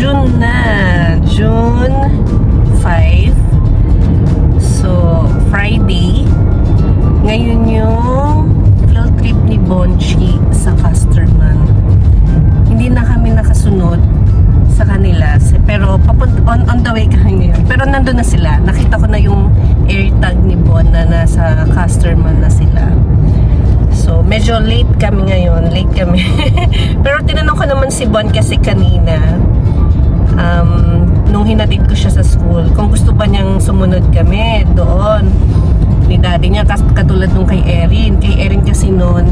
June na. June 5. So, Friday. Ngayon yung field trip ni Bonchi sa Casterman. Hindi na kami nakasunod sa kanila. Pero on the way kami ngayon. Pero nandun na sila. Nakita ko na yung AirTag ni Bon na nasa Casterman na sila. So, medyo late kami ngayon. Late kami. Pero tinanong ko naman si Bon kasi kanina, nung hinatid ko siya sa school, kung gusto ba niyang sumunod kami doon ni daddy niya, katulad nung kay Erin. Kay Erin kasi noon,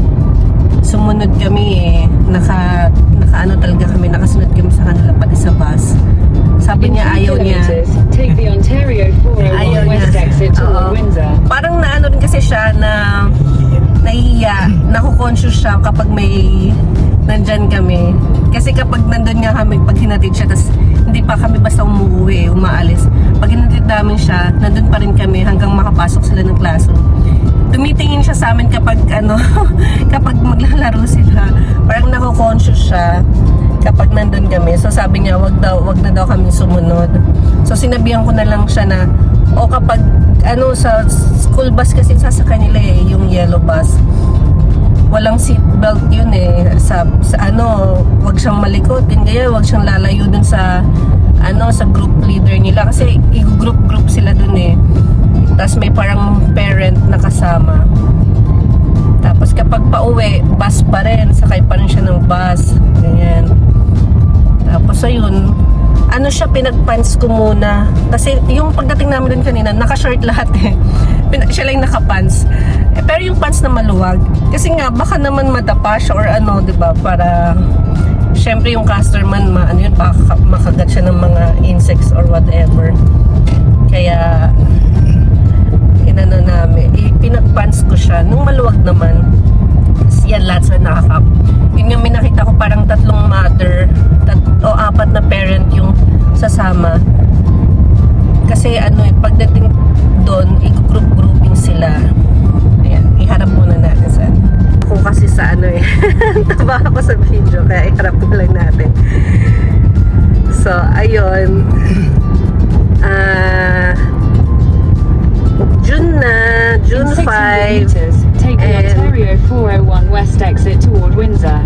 sumunod kami eh. Naka-ano talaga kami, nakasunod kami sa kanila pati sa bus. Sabi niya ayaw niya. Take the Ontario 401 West exit toward Windsor. Parang naano rin kasi siya na nahihiya, naku-conscious siya kapag may nandyan kami. Kasi kapag nandun nga kami, pag hinatid siya, tas hindi pa kami basta umuwi, umaalis. Pag hinatid namin siya, nandun pa rin kami hanggang makapasok sila ng classroom. Tumitingin siya sa amin kapag kapag maglalaro sila. Parang naku-conscious siya kapag nandun kami. So sabi niya, wag na daw kami sumunod. So sinabihan ko na lang siya na, o kapag sa school bus kasi sasakay nila eh, yung yellow bus. Walang seatbelt yun eh. Sa wag siyang malikot, kaya wag siyang lalayo dun sa sa group leader nila kasi i-group sila dun eh. Tapos may parang parent na kasama. Tapos kapag pauwi, bus pa rin, sakay pa rin siya ng bus. Ganyan. Tapos ayun, siya, pinagpants ko muna. Kasi yung pagdating namin dun kanina, naka-short lahat eh. Siya lang naka-pants. Pero yung pants na maluwag. Kasi nga, baka naman madapa siya or diba? Para, syempre yung Casterman, baka makagat siya ng mga insects or whatever. Kaya, pinagpants ko siya. Nung maluwag naman, yan lahat sa nakakap. Yun yung may nakita ko parang 3 mother o 4 na parent yung sasama. Kasi pagdating doon, i-grouping sila. Ayan, iharap muna natin sa ako kasi sa taba ako sa video, kaya iharap na lang natin. So, ayun. June na, June 5. Take the Ontario 401 West exit toward Windsor.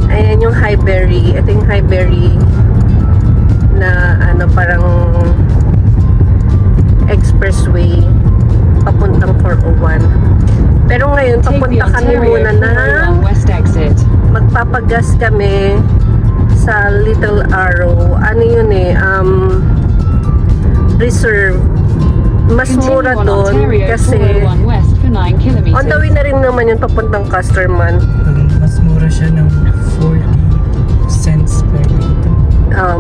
Ayan yung Highbury. Ito yung Highbury na parang expressway papuntang 401. Pero ngayon papunta kami muna na magpapagas kami sa Little Arrow. Yun eh, reserve. Mas mura doon kasi on the way na rin naman yun papuntang Casterman. Mas mura siya ng 40 cents per liter.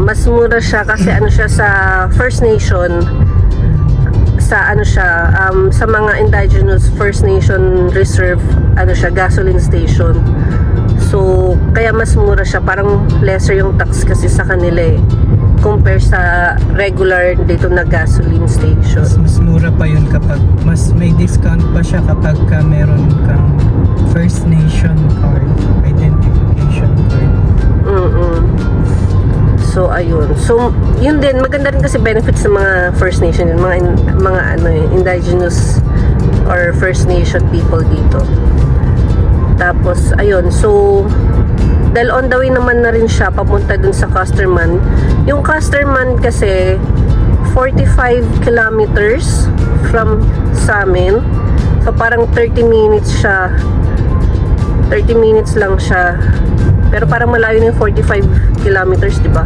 Mas mura siya kasi siya sa First Nation, sa sa mga indigenous First Nation reserve, siya, gasoline station. So kaya mas mura siya, parang lesser yung tax kasi sa kanila eh, compare sa regular dito na gasoline station. Mas mura pa yun kapag mas may discount pa siya kapag meron kang First Nation card, identification card. So ayun. So yun din, maganda rin kasi benefits sa mga First Nation, mga indigenous or First Nation people dito. Tapos ayun, so dahil on the way naman na rin siya papunta dun sa Casterman. Yung Casterman kasi 45 kilometers from sa amin. So parang 30 minutes siya. 30 minutes lang siya. Pero parang malayo na yung 45 kilometers, di ba?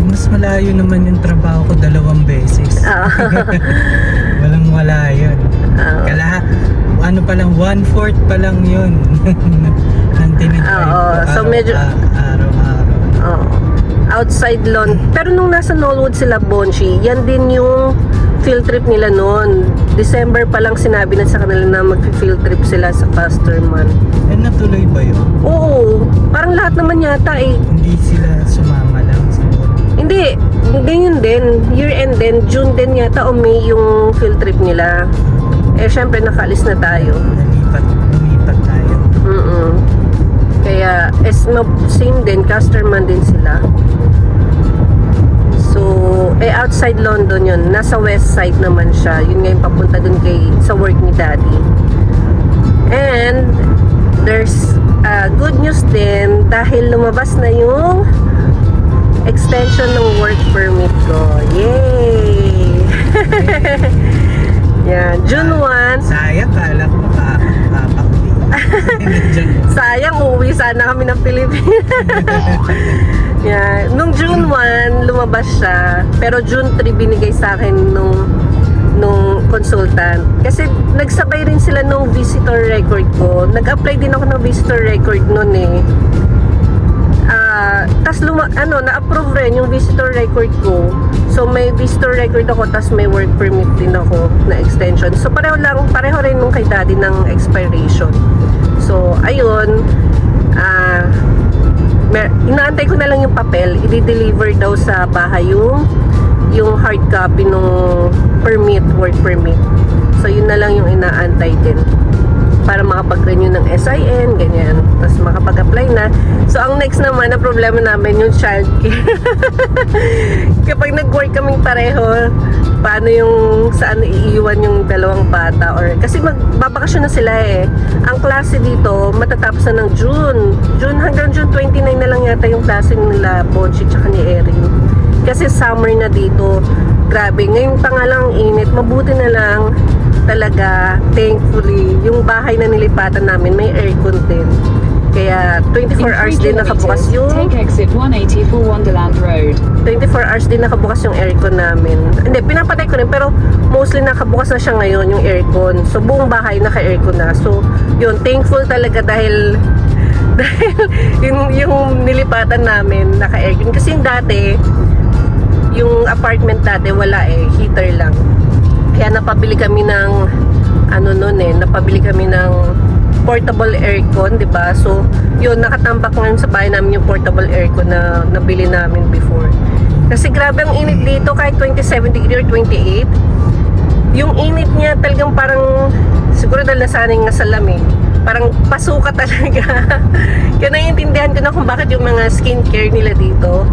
Mas malayo naman yung trabaho ko 2 beses. Walang wala yun. Pa lang 1/4 pa lang yun. Nang tinitry ko so medyo araw-araw. Outside lawn. Pero nung nasa Knollwood sila, Bonchi, yan din yung field trip nila noon. December pa lang sinabi na sa kanila na mag-field trip sila sa Casterman. Natuloy ba yun? Oo. Parang lahat naman yata eh. Hindi sila sumama lang sa Hindi. Ganyan din. Year end din. June din yata o May yung field trip nila. Eh syempre nakaalis na tayo. Lumipat tayo. Kaya, same din, Casterman din sila. So, outside London yun. Nasa west side naman siya. Yun nga yung papunta dun sa work ni Daddy. And, there's good news din dahil lumabas na yung extension ng work permit ko. Yay! Yan, June 1. Sayang, kala ko makakapakli. Sayang, uuwi sana kami ng Pilipinas. Yan. Nung June 1, lumabas siya. Pero June 3, binigay sa akin nung consultant. Kasi nagsabay rin sila nung visitor record ko. Nag-apply din ako ng visitor record nun eh. Tas na-approve rin yung visitor record ko. So may visitor record ako, tas may work permit din ako na extension. So pareho rin nung kay Daddy ng expiration. So ayun, inaantay ko na lang yung papel. I-deliver daw sa bahay yung hard copy nung work permit. So yun na lang yung inaantay din para makapag-renew ng SIN, ganyan. Tapos makapag-apply na. So, ang next naman na problema namin yung childcare. Kapag nag-work kaming pareho, paano saan iiwan yung dalawang bata? Kasi magbabakasyon na sila eh. Ang klase dito, matatapos na ng June hanggang June 29 na lang yata yung klase nila, Bonchi tsaka ni Erin. Kasi summer na dito. Grabe, ngayon pa nga lang init. Mabuti na lang talaga, thankfully, yung bahay na nilipatan namin may aircon din. Kaya 24 hours din nakabukas yung Take exit 180 for Wonderland Road. 24 hours din nakabukas yung aircon namin. Hindi, pinapatay ko rin pero mostly nakabukas na siya ngayon yung aircon. So buong bahay naka-aircon na. So yun, thankful talaga dahil yung nilipatan namin naka-aircon. Kasi yung dati, yung apartment dati wala eh, heater lang. Kaya napabili kami ng napabili kami ng portable aircon, 'di ba? So, yun nakatambak ngayon sa bahay namin yung portable aircon na nabili namin before. Kasi grabe ang init dito kahit 27 degree or 28. Yung init niya talagang parang siguro dahil nasanay nga sa lamig. Parang pasuka talaga. Kaya naiintindihan ko na kung bakit yung mga skincare nila dito,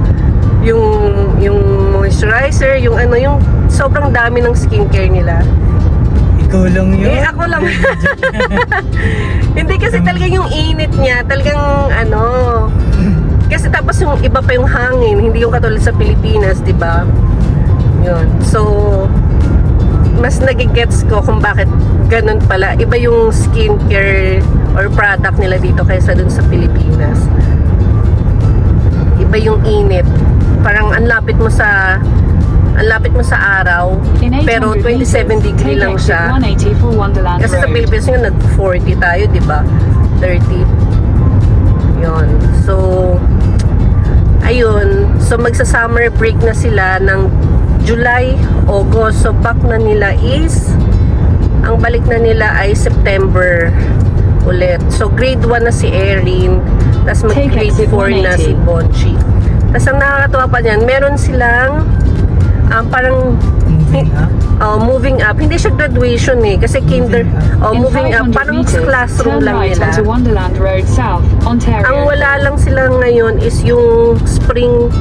yung moisturizer, yung sobrang dami ng skincare nila. Ikaw lang yun. Eh, ako lang. Hindi kasi talaga yung init niya, talagang kasi tapos yung iba pa yung hangin, hindi yung katulad sa Pilipinas, di ba? Yun. So, mas nagigets ko kung bakit ganun pala. Iba yung skincare or product nila dito kaysa dun sa Pilipinas. Iba yung init. Parang ang lapit mo sa araw, pero 27 degree lang siya. 180 for Wonderland Kasi sa Road. Philippines nga nag-40 tayo, di ba? 30. Yun. So, ayun. So, magsa-summer break na sila ng July, August. So, back na nila is, ang balik na nila ay September ulit. So, grade 1 na si Erin, tapos mag-grade 4 na si Bonchi. Tapos, ang nakakatuwa pa niyan, meron silang parang Moving up. moving up. Hindi siya graduation eh. Kasi moving up. 500 Parang meters, classroom turn lang right nila. onto Wonderland Road South, Ontario. Ang wala lang sila ngayon is yung spring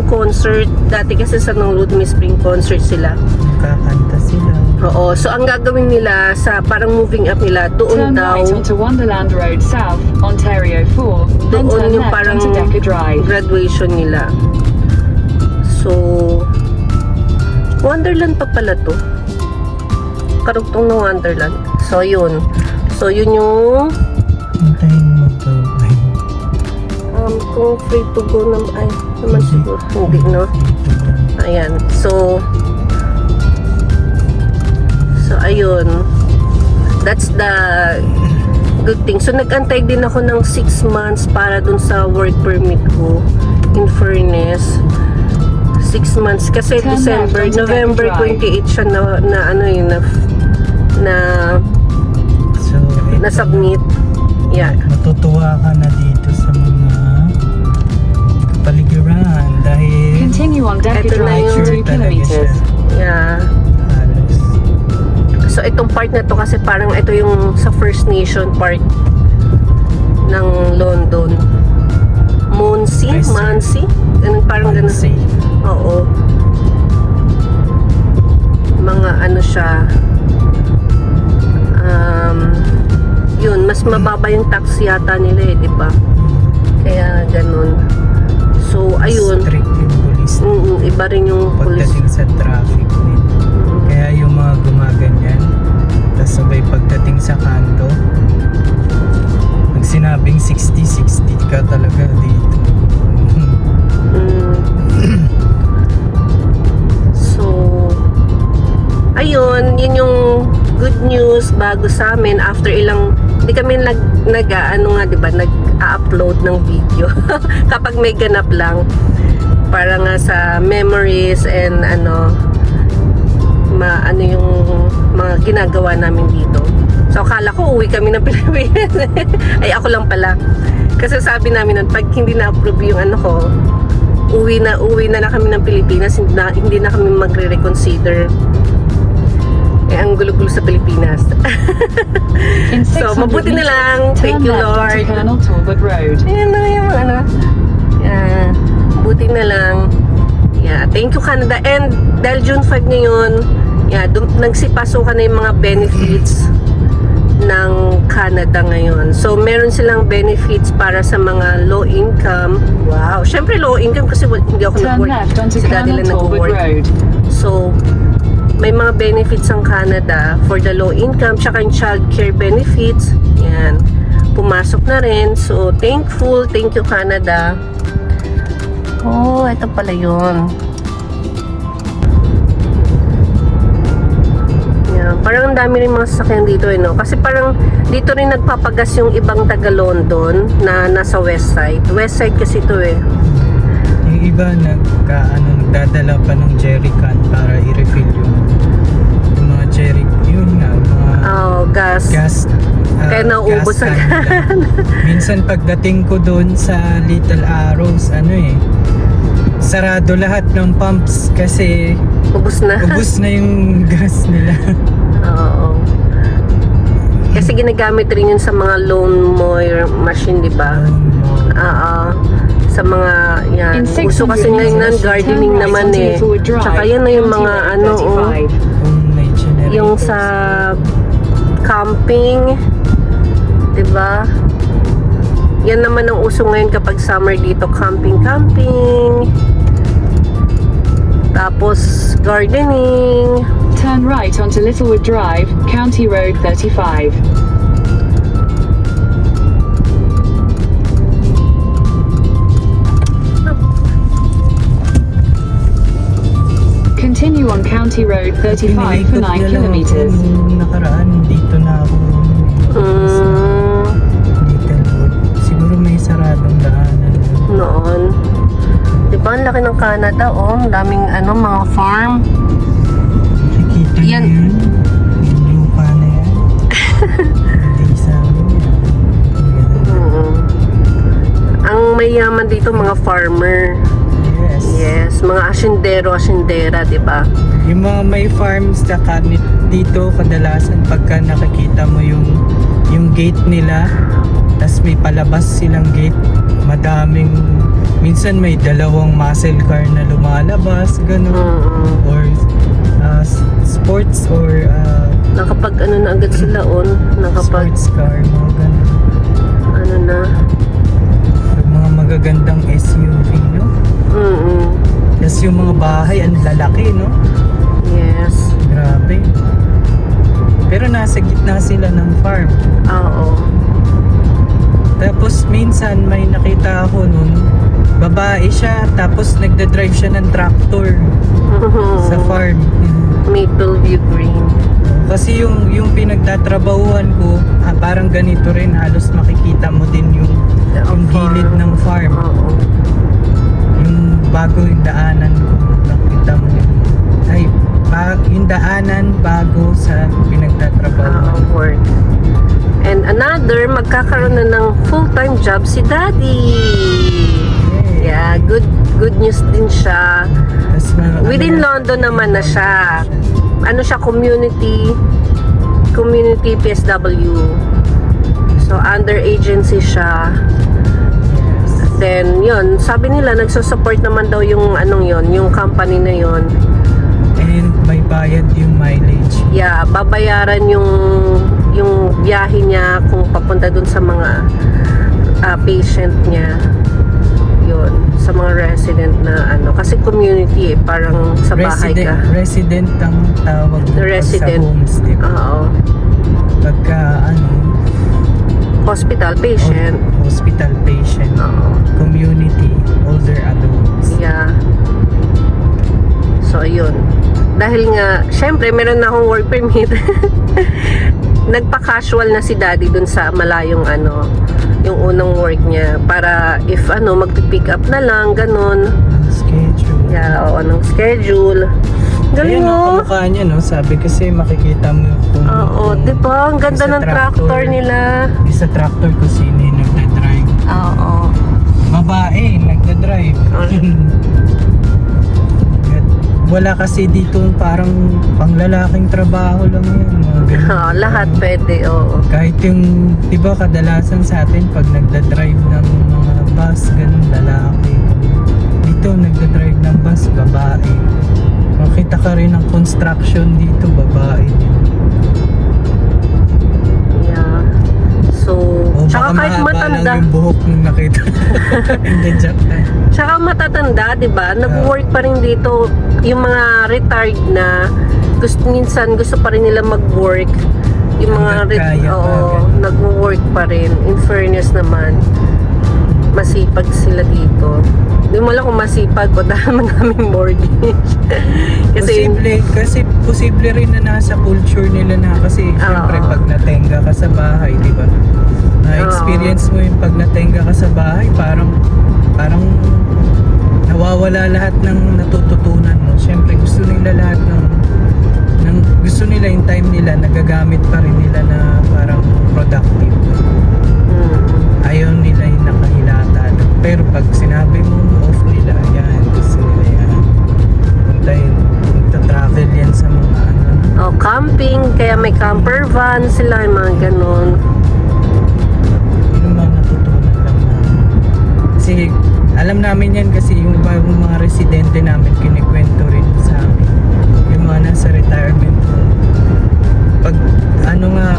concert. Dati kasi sa nung Ludme spring concert sila. Kakanta sila. Oo. So ang gagawin nila sa parang moving up nila, doon Turn daw, right onto Wonderland Road South, Ontario 4, then doon turn yung left parang onto Decker Drive. graduation nila. So, Wonderland pa pala to. Karugtong ng Wonderland. So, yun. So, yun yung Hintayin mo to. kung free to go naman siguro. Hindi, no? Ayan. So, ayun. That's the good thing. So, nag-antay din ako ng 6 months para dun sa work permit ko. In fairness. 6 months. Kasi Turn December, left onto November Decker Drive. 28 siya na submit. Yeah. Matutuwa ka na dito sa mga kapaligiran dahil Continue on Decker Ito na Drive yung- for 2 kilometers. Yeah. halos So, itong part na to kasi parang ito yung sa First Nation part ng London. Monsi? West. Mansi? Ganun, parang ganun. Say, Oo. Mga ano siya, yun, mas mababa yung tax yata nila di ba? Kaya ganun. So, ayun. strict yung police Iba rin yung police. pagdating sa traffic din. Kaya yung mga gumaganyan, tapos sabay pagdating sa kanto, pag sinabing 60 ka talaga dito. So, ayun, yun yung good news bago sa amin after hindi kami nag-upload ng video kapag may ganap lang para nga sa memories and ano yung mga ginagawa namin dito. So akala ko uwi kami ng Pilipinas. Ay ako lang pala. Kasi sabi namin nun, pag hindi na-approve yung uwi na kami ng Pilipinas, hindi na kami magre-reconsider. Ang gulo-gulo sa Pilipinas. In 600 So, mabuti na lang. meters, Thank turn you, left Lord. onto Colonel Talbot Road. Ayan na yung buti na lang. Yeah, thank you Canada. And dahil June 5 ngayon, nagsipasok na yung mga benefits ng Canada ngayon. So, meron silang benefits para sa mga low income. Wow. Syempre low income kasi hindi ako Turn nag-work. left onto Si daddy Colonel lang Talbot nag-work. Road. So, may mga benefits ang Canada for the low income, tsaka yung child care benefits. Yan. Pumasok na rin. So, thankful. Thank you, Canada. Oh, ito pala yun. Yan. Parang ang dami rin mga sasakyan dito, no? Kasi parang dito rin nagpapagas yung ibang taga-London na nasa west side. West side kasi ito Yung iba nagdadala pa ng jerrycan para i-refill yung mga yun nga, mga gas. Kaya nauubos gas agad. can. Minsan pagdating ko doon sa Little Arrows, sarado lahat ng pumps kasi Ubus na. ubus na yung gas nila. Oo. Kasi ginagamit rin yun sa mga lawnmower machine, di ba? Sa mga, yan. In 600 Uso kasi ngayon ng meters, gardening turn right naman onto eh. Littlewood Drive, Tsaka yan na yung County mga Road ano, 35. Kung may generators. yung sa camping, di ba? Yan naman ang uso ngayon kapag summer dito, camping. Tapos gardening. Turn right onto Littlewood Drive, County Road 35. Continue on County Road 35 for 9 kilometers. Nakaraan, dito na ako. Littlewood. Siguro may saradong daanan. Noon. Di ba ang laki ng Canada, oh. Ang daming mga farm. Nakikita Yan. niyo yun? Yung lupa na yan. Hindi sa amin yan. Ang mayaman dito, mga farmer. Yes. Yes, mga asyendera, di ba? Yung mga may farms na dito, kadalasan pagka nakikita mo yung gate nila, tas may palabas silang gate, madaming, minsan may dalawang muscle car na lumalabas, gano'n. Or sports or Nakapag na agad sila sports car, mga gano'n. Mga magagandang SUV, no? Tapos yung mga bahay, ang lalaki, no? Yes. Grabe. Pero nasa gitna sila ng farm. Oo. Tapos minsan may nakita ako nun, babae siya, tapos nagda-drive siya ng tractor sa farm. Maple View Green. Kasi yung pinagtatrabahuhan ko, parang ganito rin, halos makikita mo din yung gilid ng farm. Oo. Yung bago yung daanan ko, nakita mo yun. Yung daanan bago sa pinagtatrabahuhan. Work. And another, magkakaroon na ng full-time job si Daddy. Yeah, good news din siya. Tas Within London naman na siya. Ano siya, community PSW. So, under agency siya. Yes. Then, yun, sabi nila, nagsusupport naman daw yung anong yun, yung company na yun. And may bayad yung mileage. Yeah, babayaran yung biyahe niya kung papunta dun sa mga patient niya. Yun, sa mga resident na ano. Kasi community eh, parang sa bahay ka. Resident ang tawag doon Resident. sa homes, di ba? Oo. Pagka Hospital patient. hospital patient, Oo. community, older adults. Yeah. So, yun. Dahil nga, syempre, meron na akong work permit. Nagpa-casual na si daddy dun sa malayong yung unang work niya. Para if magpipick up na lang, ganun. Schedule. Yeah, oo, anong schedule. Galing Ayan, mo. kamukha niya, no? Sabi kasi makikita mo kung... Oo, di ba? Ang ganda sa ng tractor nila. Sa tractor ko sino yung nagdadrive. Oo. Babae, nagdadrive. Wala kasi dito parang panglalaking trabaho lang yun. Mga ganun. Lahat pwede, oo. Kahit yung, di ba kadalasan sa atin pag nagdadrive ng mga bus, ganun, lalaki. Dito, nagdadrive ng bus, babae. Makita ka rin ng construction dito, babae. Yeah. So, O tsaka baka kahit mahaba matanda. lang yung buhok nung nakita. Hindi, joke lang. Tsaka matatanda, 'di ba? Nag-work pa rin dito yung mga retired na minsan gusto pa rin nila mag-work. Yung mga Hanggat kaya pa, ganun. nag-work pa rin. In fairness naman, masipag sila dito. Hindi mo lang kung masipag o dahil maraming mortgage. Kasi posible rin na nasa culture nila na kasi syempre pag natenga ka sa bahay, di ba? Na-experience mo yung pag natenga ka sa bahay, parang nawawala lahat ng natututunan mo. Syempre gusto nila lahat gusto nila yung time nila, nagagamit pa rin nila na parang productive. Ayaw nila yung nakahilata. Pero pag sinabi mo off nila, yan, gusto nila yan. Magta-travel yan sa mga camping, kaya may camper van sila, yung mga ganun. yung mga natutunan lang namin. Kasi alam namin yan kasi yung mga residente namin kinikwento rin sa amin. Yung mga nasa retirement home. Pag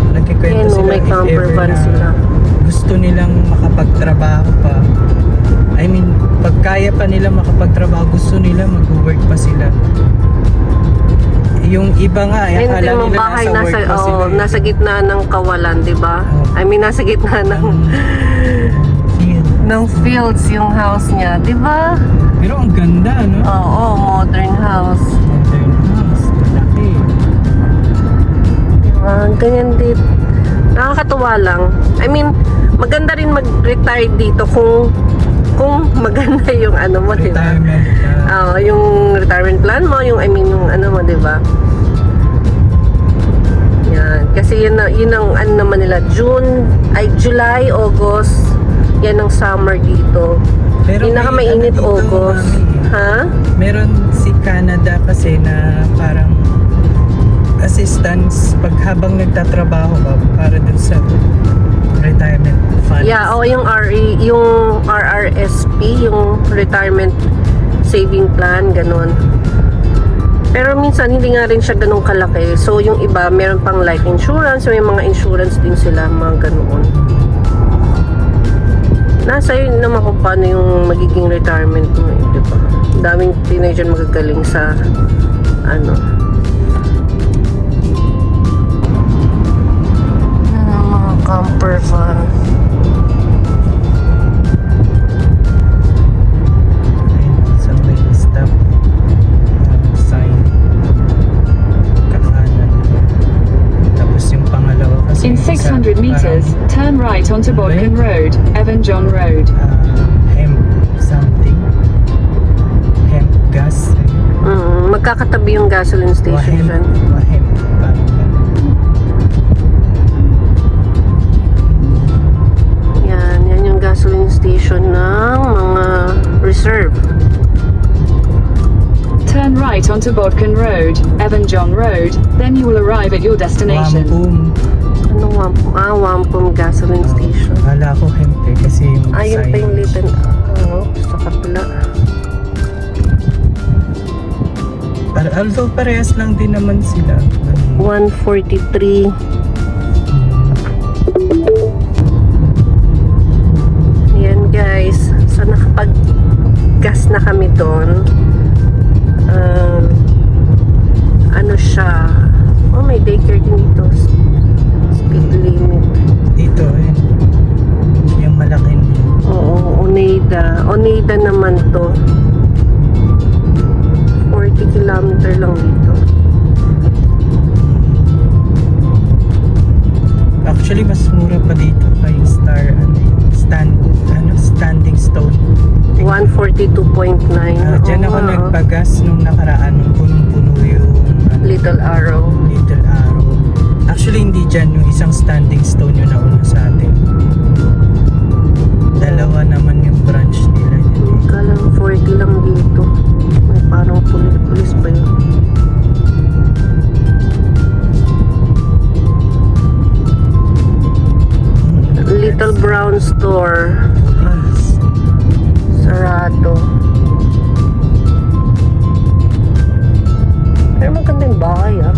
nagkikwento Ayun, sila may if camper ever van na sila. gusto nilang makapagtrabaho pa. I mean, pag kaya pa nila makapagtrabaho, gusto nila mag-work pa sila. Yung iba nga, Hindi akala mo nila bahay nasa work pa sila. nasa gitna ng kawalan, 'di ba? Oh. I mean, nasa gitna Field. ng fields yung house niya, 'di ba? Pero ang ganda, no? Oo, modern house. Modern house, malaki. 'Di ba? Ganyan dito. Nakakatuwa lang. I mean, maganda rin mag-retire dito kung maganda yung mo, 'di ba? Retirement. Yung retirement plan mo, yung yung mo, 'di ba? Yan, kasi yun ang naman nila, July, August, yan ang summer dito. Pero Pinakamainit dito, August. mami, Ha? meron si Canada kasi na parang assistance pag habang nagtatrabaho ka para dun sa retirement funds. Yeah, yung yung RRSP, yung retirement saving plan, ganun. Pero minsan hindi nga rin siya ganun kalaki. So yung iba meron pang life insurance, may mga insurance din sila, mga ganun. Nasa yun naman kung paano yung magiging retirement mo, di ba? Daming teenager magagaling sa mga camper van. Ayun, sa may stop sign kakanan. Tapos yung pangalawa kasi In 600 meters, turn right onto Bodkin Road, Evan John Road. hemp something, hemp gas, Magkakatabi yung gasoline station dyan. Wahemp, parang ganun. Yan yung gasoline station ng mga reserve. Turn right onto Bodkin Road, Evan John Road, then you will arrive at your destination. Wampum. Anong Wampum? Wampum gasoline station. Kala ko Hempe kasi yung Ayun pa yung signage. Little sa kapila. Although parehas lang din naman sila. 143. Ayan guys. So nakapag-gas na kami doon. Ano siya? Oh, may daycare din dito. Speed limit. Dito yung malaki niya. Oo, Oneida. Oneida naman to. 40 kilometer lang dito. Actually mas mura pa dito kay Standing Stone. 142.9. Diyan ako Oo, nagpagas nung nakaraan, nung punong-puno yung Little Arrow. Little Arrow. Actually hindi dyan, yung isang Standing Stone yung nauna sa atin. Dalawa naman yung branch nila dyan. Kala 40 lang dito. May parang pulis pa yun. Little Brown Store. Sarado. Pero magandang bahay ah.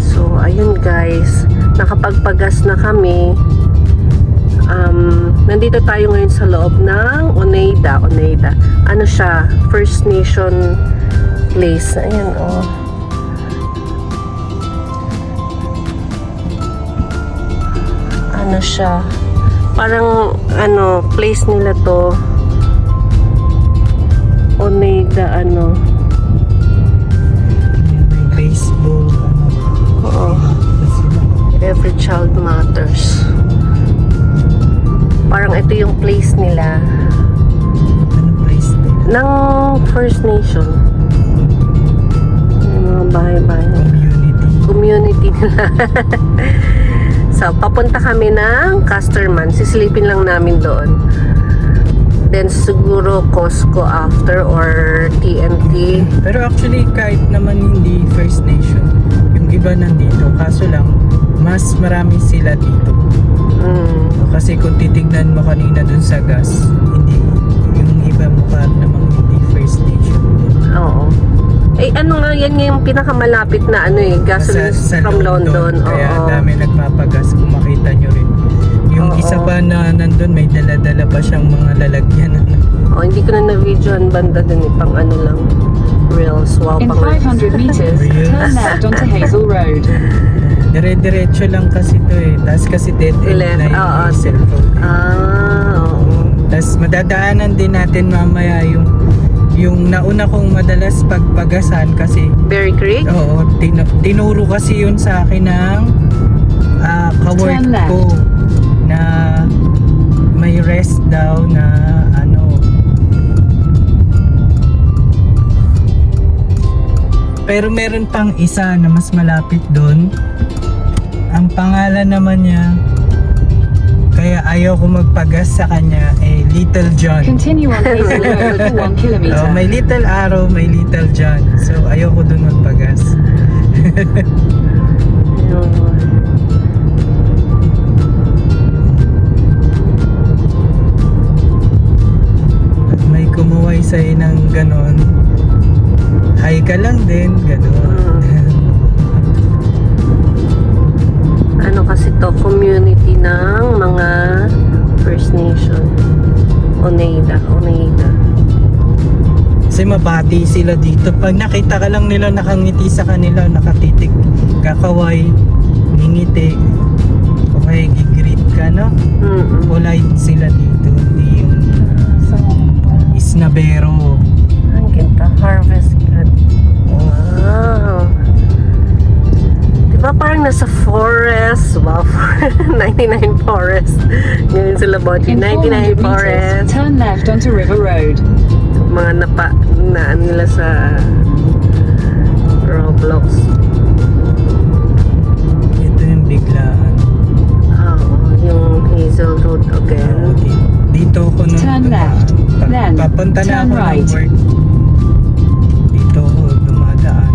So, ayun guys. Nakapagpagas na kami. Nandito tayo ngayon sa loob ng Oneida. Ano siya? First Nation place. Ayan oh. Ano siya? Parang place nila to. Oneida May baseball, Oo. Every child matters. Parang ito yung place nila Anong place nila? ng First Nation. Yung mga bahay-bahay. Community nila. So, papunta kami ng Casterman. Sisilipin lang namin doon. Then, siguro Costco after or TNT. Pero actually kahit naman hindi First Nation, yung iba nandito, kaso lang mas marami sila dito. Kasi kung titignan mo kanina dun sa gas, hindi yung iba mukha namang hindi First Nation. Oo. Eh, ano nga, yan nga yung pinakamalapit na gasoline from London. Kaya Oo. dami nagpapagas, kung makita nyo rin. Yung Oo. isa pa na nandun, may dala-dala pa siyang mga lalagyan. Hindi ko na na-videoan banda dun pang lang. Reels. Wow, In pang 500 meters, turn left onto Hazel Road. Dire-diretso lang kasi to Tapos kasi dead end Left, na oo. yung cellphone. Oo. Tapos madadaanan din natin mamaya yung nauna kong madalas pagpagasan kasi Berry Creek? tinuro kasi yun sa akin ng kawork Turn left. ko na may rest daw na pero meron pang isa na mas malapit doon. Ang pangalan naman niya, kaya ayaw ko magpagas sa kanya, Little John. Continue on Hazel Road for 1 kilometer. May Little Arrow, may Little John. So ayaw ko doon magpagas. At may kumuway sa'yo ng ganon, hi ka lang din, ganon. Ano kasi to, community ng mga First Nation. Oneida. Kasi mabati sila dito. Pag nakita ka lang nila, nakangiti sa kanila, nakatitig, kakaway, ngingiti, okay, gigreet ka, no? Polite sila dito, hindi yung isnabero. Ang ganda, harvest God. Wow. Diba parang nasa forest? Wow, 99 forest. Ngayon sila about In 99 400 meters, forest. turn left onto River Road. Mga naan nila sa Roblox. Ito yung biglaan. Yung Hazel Road again. Dito ako nung Turn left, then papunta na turn ako right. ng work. Dito ako dumadaan.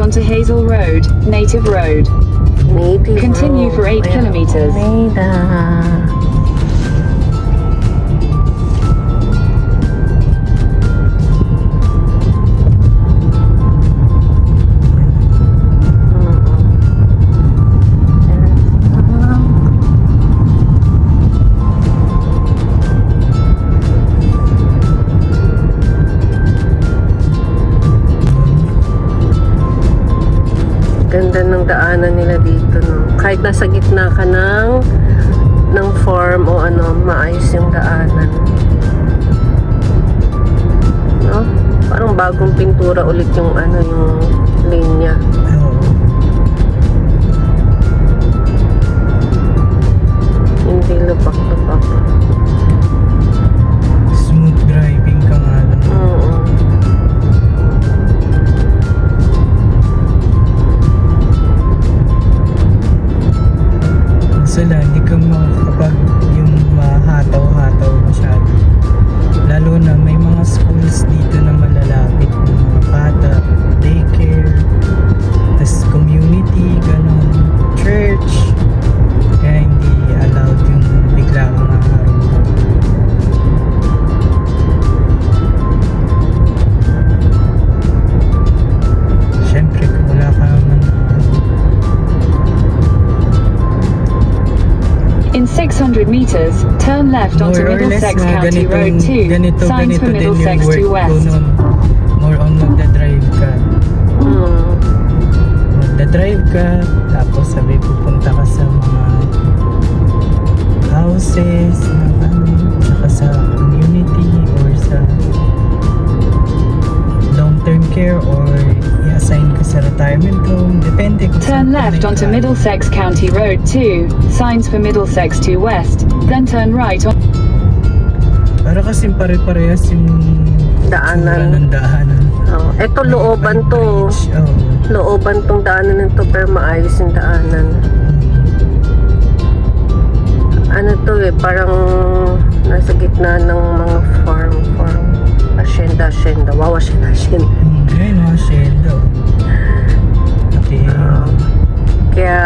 onto Hazel Road, Native Road. Native Continue for 8 Ayan, kilometers. Almeida. Ganda ng daanan nila dito, no? Kahit nasa gitna ka ng farm o ano, maayos yung daanan. No? Parang bagong pintura ulit yung ano, yung linya. Oo. Hindi lupak-lupak. Smooth driving ka nga lang. Oo. Sala, hindi ka makakapag yung mahataw-hataw masyado. Lalo na may mga schools dito na malalapit ng mga bata, daycare, tas community, ganun, church. Kaya hindi allowed yung bigla kang haharap. Siyempre, kung wala ka naman In 600 meters, turn left onto more or less Middlesex nga County Road 2. ganito Signs for din yung Middlesex work 2 ko West. nun. More on magdadrive ka. Magdadrive ka, tapos sabi pupunta ka sa mga houses, tsaka sa community or sa long-term care or i-assign ka sa retirement home. Depende kung saan Turn ka left may onto kaya. Middlesex County Road 2. Signs for Middlesex 2 West. Then turn right on. Para kasing pare-parehas yung Daanan. tsura ng daanan. Oh, eto looban to. Bridge, oh. Looban tong daanan nito pero maayos yung daanan. Ano to eh, parang nasa gitna ng mga farm. Asyenda. Wow, asyenda. Ngayon, mga shell, oh. Okay. Kaya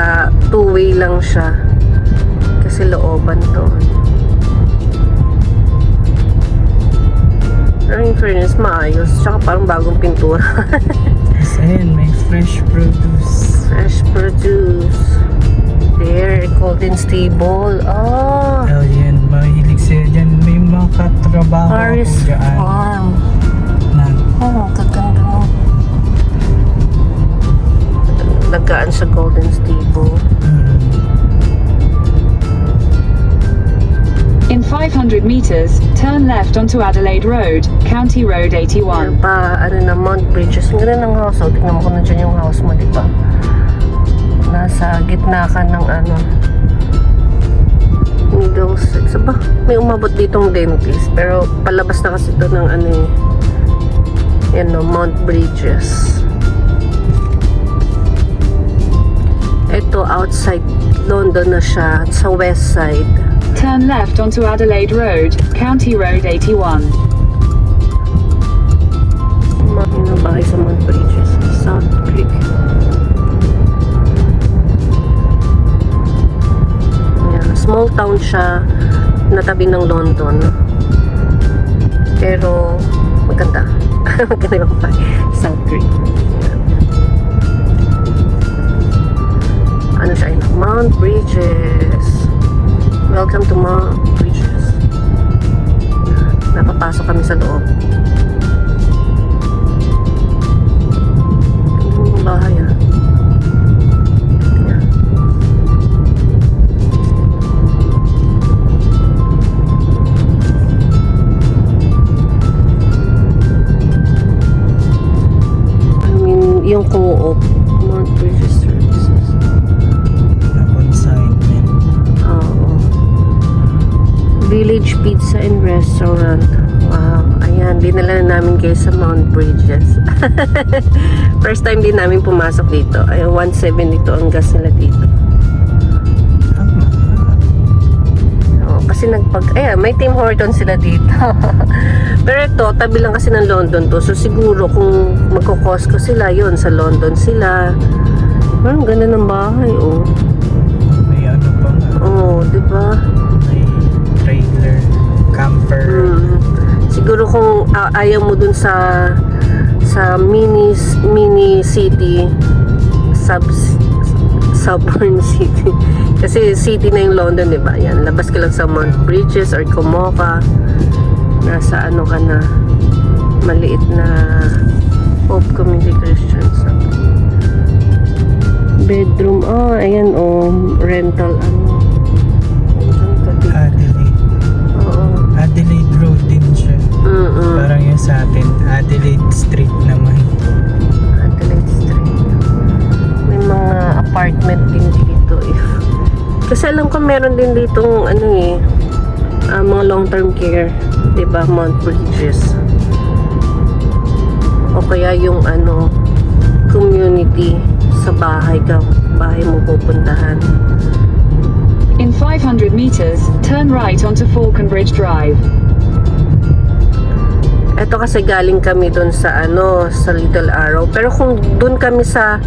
two-way lang siya. Kasi looban to. Pero in fairness, maayos. Tsaka parang bagong pintura. Yes, ayan, may fresh produce. Fresh produce. There, Golden Stable. Oh, Oh, yan, mahilig sila dyan. May mga katrabaho Paris ako dyan. Farm. Na, Oh, gaganda mo. Lagaan sa Golden Stable. In 500 meters, turn left onto Adelaide Road, County Road Yan 81. pa, ano na, Mount Bridges. Ang ganda ng house. Oh, tignan mo kung nandiyan yung house mo, di ba? Nasa gitna ka ng ano, Middlesex. Aba, may umabot ditong dentist. Pero palabas na kasi ito ng ano eh. Yan no, Mount Bridges. Ito, outside London na siya. Sa west side. Turn left onto Adelaide Road, County Road 81. Yun ang bahay sa Mount Bridges. South Creek. Yeah, small town siya na tabi ng London. Pero maganda. Maganda yung bahay. South Creek. Yeah. Ano siya? Mount Bridges. Welcome to Mount Bridges. Napapasok kami sa loob. Ang bahay ah. Yan. I mean, yung co-op. Mount Bridges Services. na consignment. Oo. Village Pizza and Restaurant. Wow. Ayan, dinala na namin kayo sa Mount Bridges. First time din namin pumasok dito. Ay, 1.7 dito ang gas nila dito. Oo, kasi may Tim Hortons sila dito. Pero ito, tabi lang kasi ng London to. So siguro kung magko-Costco sila, yun, sa London sila. Parang ganda ng bahay, oh. May ano pa nga. Oh, di ba? May trailer, camper. Siguro kung ayaw mo dun sa mini city, suburban city. Kasi city na yung London, di ba? Yan, labas ka lang sa Mount Bridges or Komoka. Nasa ano ka na, maliit na Hope Community Christian Center. Bedroom, ayan, rental, Andiyan ka dito. Adelaide. Oo. Adelaide Road din siya. Parang yung sa atin, Adelaide Street naman. Adelaide Street. May mga apartment din dito. Kasi alam ko meron din ditong mga long-term care. Diba? Mount Bridges. O kaya yung community sa bahay mo pupuntahan. In 500 meters, turn right onto Falconbridge Drive. Ito kasi galing kami doon sa sa Little Arrow. Pero kung doon kami sa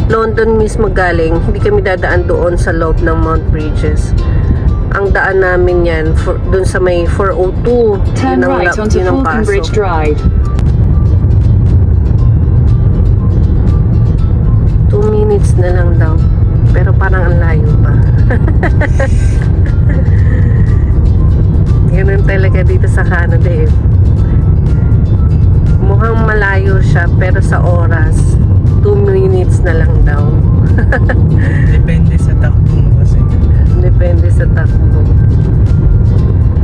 London mismo galing, hindi kami dadaan doon sa loob ng Mount Bridges. Ang daan namin yan doon sa may 402. Turn right onto Falconbridge Drive. 2 minutes na lang daw. Pero parang ang layo pa. Ganun talaga dito sa Canada eh. Mukhang malayo siya pero sa oras 2 minutes na lang daw. Depende sa takbo mo kasi. Depende sa takbo.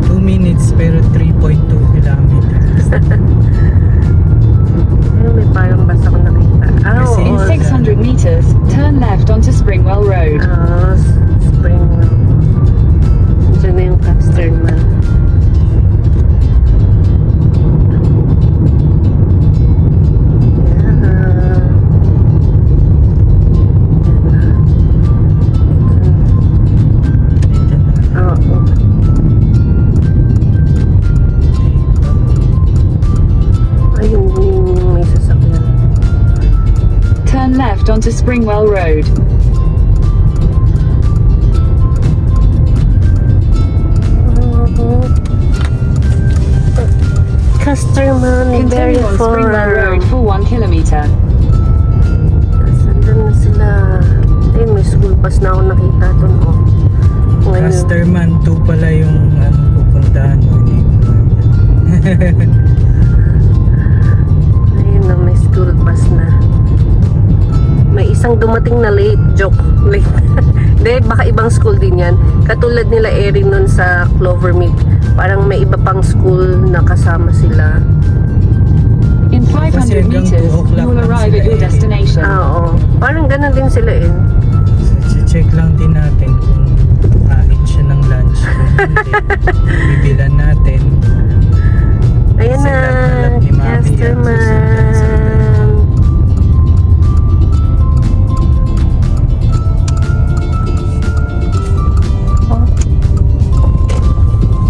2 minutes pero 3.2 kilometers. May parang basa ko nakita. Kasi In 600 meters, turn left onto Springwell Road. Springwell. Diyan na yung Casterman. Turn left onto Springwell Road. Casterman, very Continue on Springwell Road far. for 1 kilometer. Saan na sila? May school bus na ako nakita doon. Ngayon. Casterman 2 pala yung pupuntahan mo. Hindi ko Ayun na, may school bus na. May isang dumating na late. Joke. Late. Hindi, baka ibang school din yan. Katulad nila Erin nun sa Clovermead. Parang may iba pang school na kasama sila. In 500 meters, you will arrive at your destination. Oo. Parang ganun din sila eh. So, check lang din natin kung kain siya ng lunch. Kung hindi, bibilan natin. Ayan Kasi na. lap ni Mami yan, Casterman. susundan sa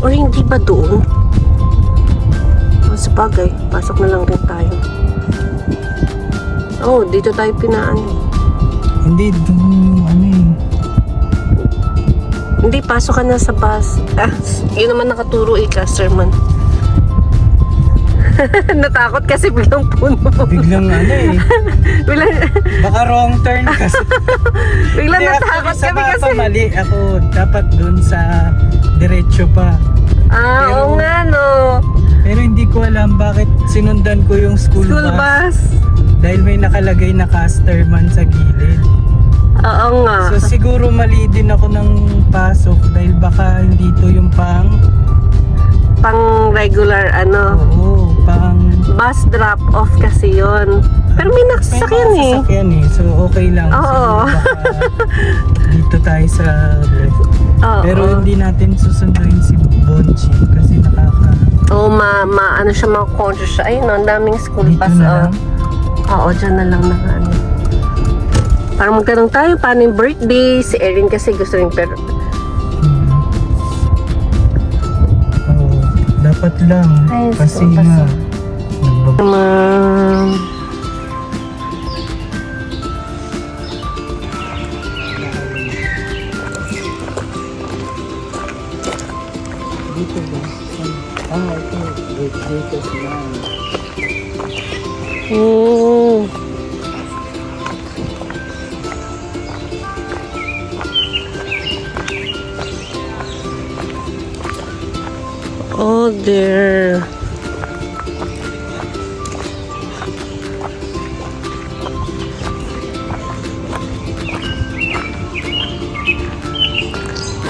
Or hindi ba doon? Sa bagay, pasok na lang rin tayo. Dito tayo pinaan. Hindi, dun Hindi, pasok ka na sa bus. Yun naman nakaturo Casterman. Natakot kasi biglang puno. biglang Biglang, baka wrong turn kasi. biglang Hindi, natakot actually, sa kami mapa kasi. mali ako. Dapat dun sa diretso pa. Pero- Oo nga no. Pero hindi ko alam bakit sinundan ko yung school School bus. bus. Dahil may nakalagay na Casterman sa gilid. Oo nga. So siguro mali din ako ng pasok dahil baka hindi to yung pang Regular pang bus drop off kasi yon. Pero may nakasakyan may mga sasakyan eh. So okay lang. Oo. So, baka dito tayo sa left. Oo. Pero hindi natin susunduin si Bonchi kasi ano siya, conscious siya. Ayun, ang daming school dito bus. na lang. Oo, dyan na lang Parang magtanong tayo, paano yung birthday? Si Erin kasi gusto rin, pero apat lang. Ay, Kasi so, nga, Ma'am. dito ba? Ito. Dito sila. Oh dear.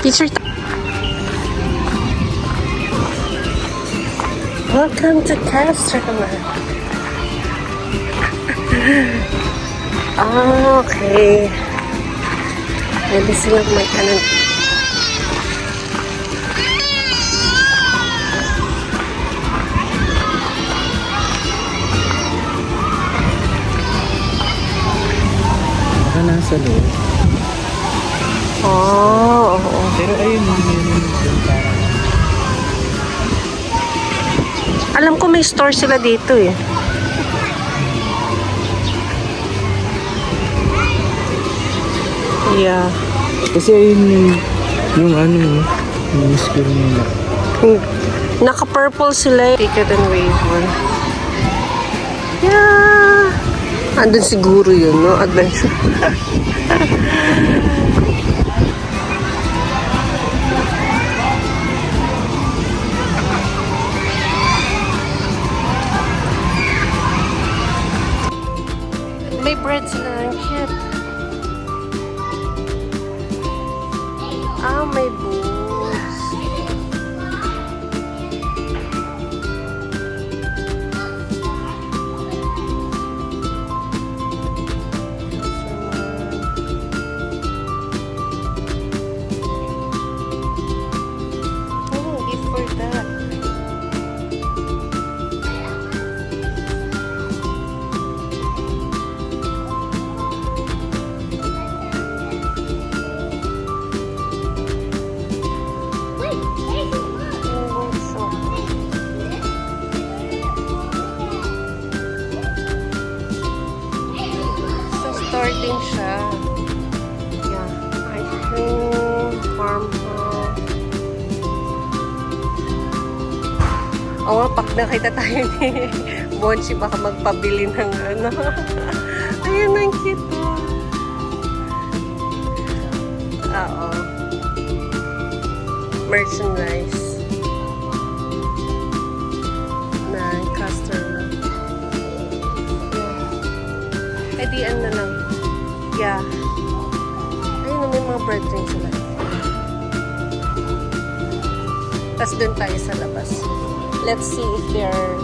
Teacher, welcome to Castro. Okay. Pwede silang may kanan. Baka nasa loob. Oh, oo. Pero ayun, meron yung parang Alam ko may store sila dito eh. Yeah. kasi ayun yung ano, yung school nila. Naka-purple sila eh. Ticket and waiver. Yeah. Andun siguro yun, no? Adventure. May bread sila. Ang cute. Ah, may boots. Oh, gift for that. So, starting siya. Yeah. Ice cream, farmhouse. Oo nga, pag nakita tayo ni Bonchi, baka magpabili ng ano. Ayan, ang cute oh. Oo. Merchandise na customer. Yeah. Eh di ano lang. Yeah. Ayun, may mga bread drinks sila. Tapos dun tayo sa labas. Let's see if they're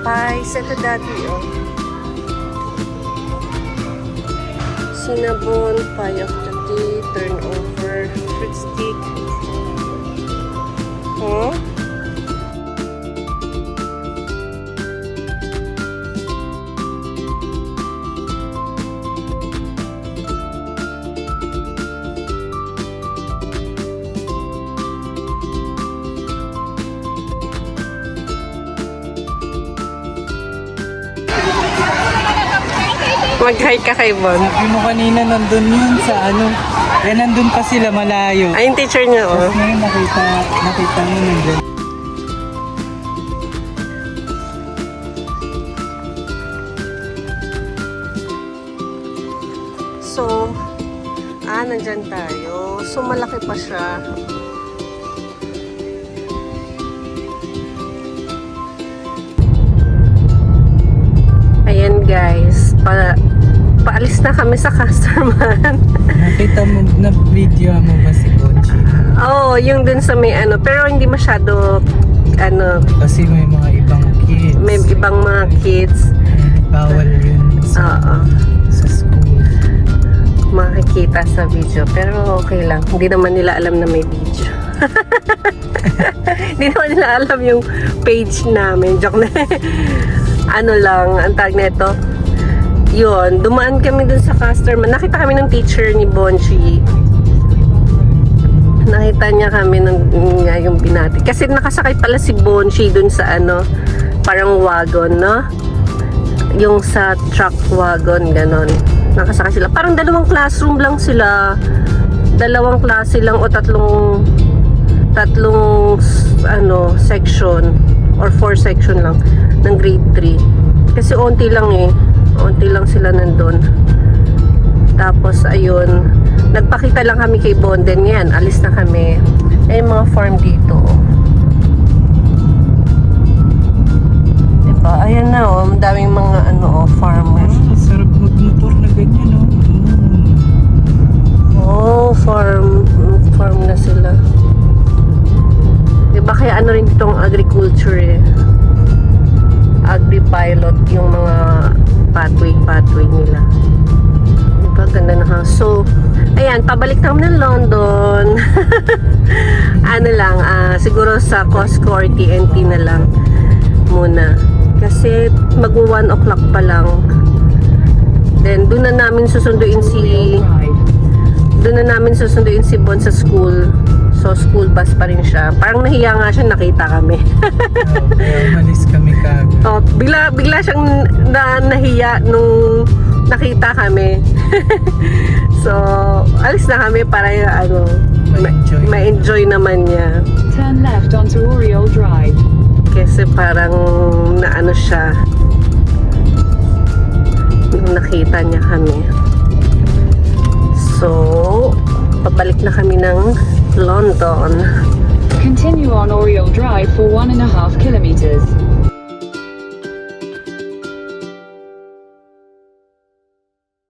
pie. Sa ito dati oh. Cinnabon, pie of the day, turnover, fruit stick. Huh? Mag-hi ka kay Bon. Sabi mo kanina nandun yun sa ano, eh nandun pa sila malayo. Ay, yung teacher niya, oh. Tapos ngayon nakita mo nandun. So, nandyan tayo. So, malaki pa siya. Ayan, guys. Paalis na kami sa Casterman. Nakita mo, na-video mo ba si Bonchi? Oo, yung dun sa may ano. Pero hindi masyado, ano, Kasi may mga ibang kids. may ibang mga kids. Bawal yun sa school. Makikita sa video. Pero okay lang. Hindi naman nila alam na may video. Hindi naman nila alam yung page namin. Joke na. Ano lang, ang tag nito. Yun, dumaan kami dun sa Casterman. Nakita kami ng teacher ni Bonchi. Nakita niya kami nung nga yung binati. Kasi nakasakay pala si Bonshi dun sa ano, parang wagon, no? Yung sa truck wagon, ganon. Nakasakay sila. Parang dalawang classroom lang sila. Dalawang klase lang o tatlong ano, section or 4 section lang ng grade 3. Kasi onti lang eh. Onti lang sila nandun. Tapos ayun, nagpakita lang kami kay Bonden. Yan, alis na kami. Eh, mga farm dito. Diba? Ayan na oh, daming mga ano oh, farmers. Sarap magmotor na ganyan, no? Oh, farm na sila. Diba kaya ano rin itong agriculture eh. Agri-pilot yung mga pathway nila. Diba, ganda na house. So, ayan, pabalik na kami ng London. Ano lang, siguro sa Costco or TNT na lang muna. Kasi mag-1 o'clock pa lang. Then, doon na namin susunduin si Bon sa school. So, school bus pa rin siya. Parang nahiya nga siya, nakita kami. Kaya umalis kami kagad. Oh, bigla siyang nahiya nung nakita kami. So, alis na kami para ano, ma-enjoy naman niya. Turn left onto Oriole Drive. Kasi parang naano siya nung nakita niya kami. So, pabalik na kami ng London. Continue on Oriole Drive for 1.5 kilometers.